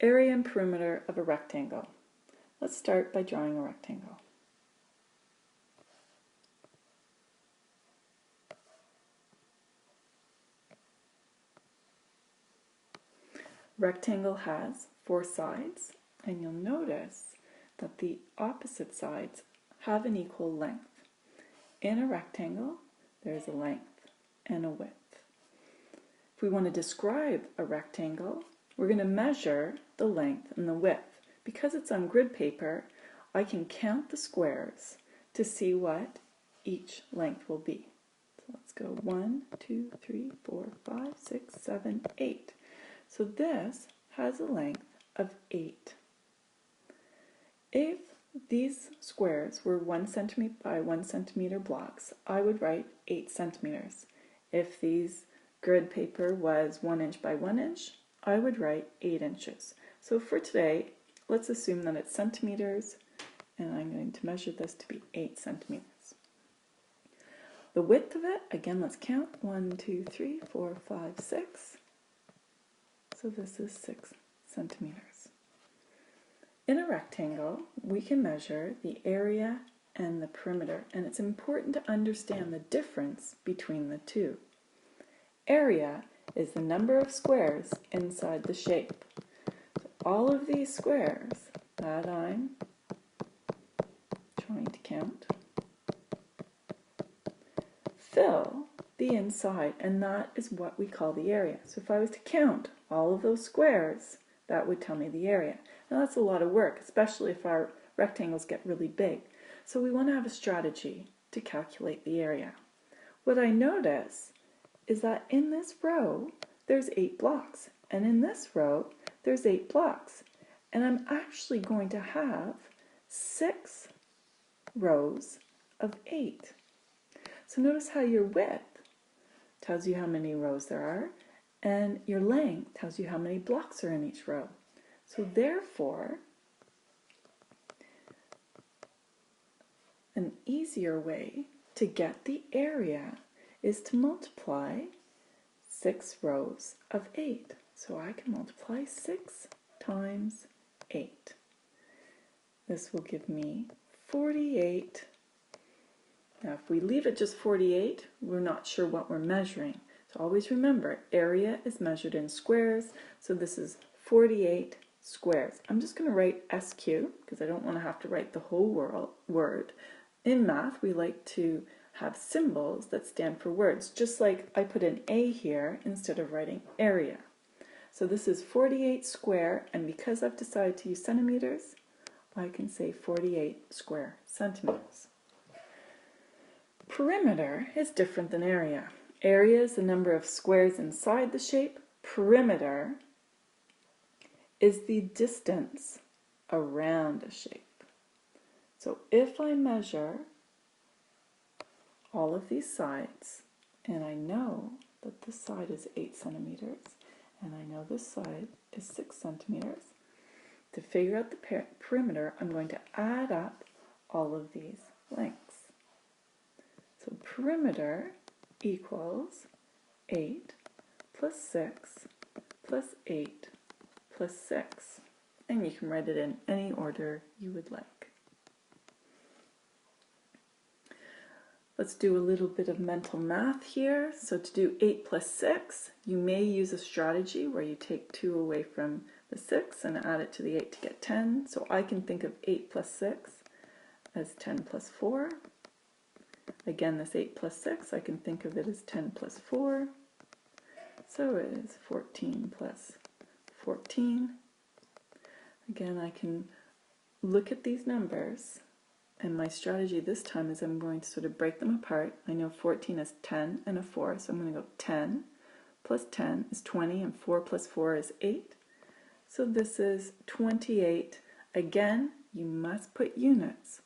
Area and perimeter of a rectangle. Let's start by drawing a rectangle. Rectangle has 4 sides, and you'll notice that the opposite sides have an equal length. In a rectangle, there's a length and a width. If we want to describe a rectangle, we're going to measure the length and the width. Because it's on grid paper, I can count the squares to see what each length will be. So let's go 1, 2, 3, 4, 5, 6, 7, 8. So this has a length of 8. If these squares were 1 centimeter by 1 centimeter blocks, I would write 8 centimeters. If these grid paper was 1 inch by 1 inch, I would write 8 inches. So for today, let's assume that it's centimeters, and I'm going to measure this to be 8 centimeters. The width of it, again, let's count. 1, 2, 3, 4, 5, 6. So this is 6 centimeters. In a rectangle, we can measure the area and the perimeter, and it's important to understand the difference between the two. Area is the number of squares inside the shape. So all of these squares that I'm trying to count fill the inside, and that is what we call the area. So if I was to count all of those squares, that would tell me the area. Now that's a lot of work, especially if our rectangles get really big. So we want to have a strategy to calculate the area. What I notice is that in this row, there's 8 blocks, and in this row, there's 8 blocks. And I'm actually going to have 6 rows of 8. So notice how your width tells you how many rows there are, and your length tells you how many blocks are in each row. So therefore, an easier way to get the area is to multiply 6 rows of 8. So I can multiply 6 times 8. This will give me 48. Now if we leave it just 48, we're not sure what we're measuring. So always remember, area is measured in squares, so this is 48 squares. I'm just going to write SQ because I don't want to have to write the whole word. In math, we like to have symbols that stand for words, just like I put an A here instead of writing area. So this is 48 square, and because I've decided to use centimeters, I can say 48 square centimeters. Perimeter is different than area. Area is the number of squares inside the shape. Perimeter is the distance around a shape. So if I measure all of these sides, and I know that this side is 8 centimeters, and I know this side is 6 centimeters, to figure out the perimeter, I'm going to add up all of these lengths. So perimeter equals 8 plus 6 plus 8 plus 6. And you can write it in any order you would like. Let's do a little bit of mental math here. So to do 8 plus 6, you may use a strategy where you take 2 away from the 6 and add it to the 8 to get 10. So I can think of 8 plus 6 as 10 plus 4. Again, this 8 plus 6, I can think of it as 10 plus 4. So it is 14 plus 14. Again, I can look at these numbers, and my strategy this time is I'm going to sort of break them apart. I know 14 is 10 and a 4, so I'm going to go 10 plus 10 is 20, and 4 plus 4 is 8. So this is 28. Again, you must put units.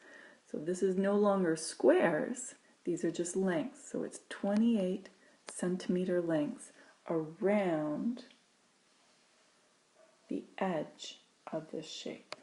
So this is no longer squares, these are just lengths. So it's 28 centimeter lengths around the edge of this shape.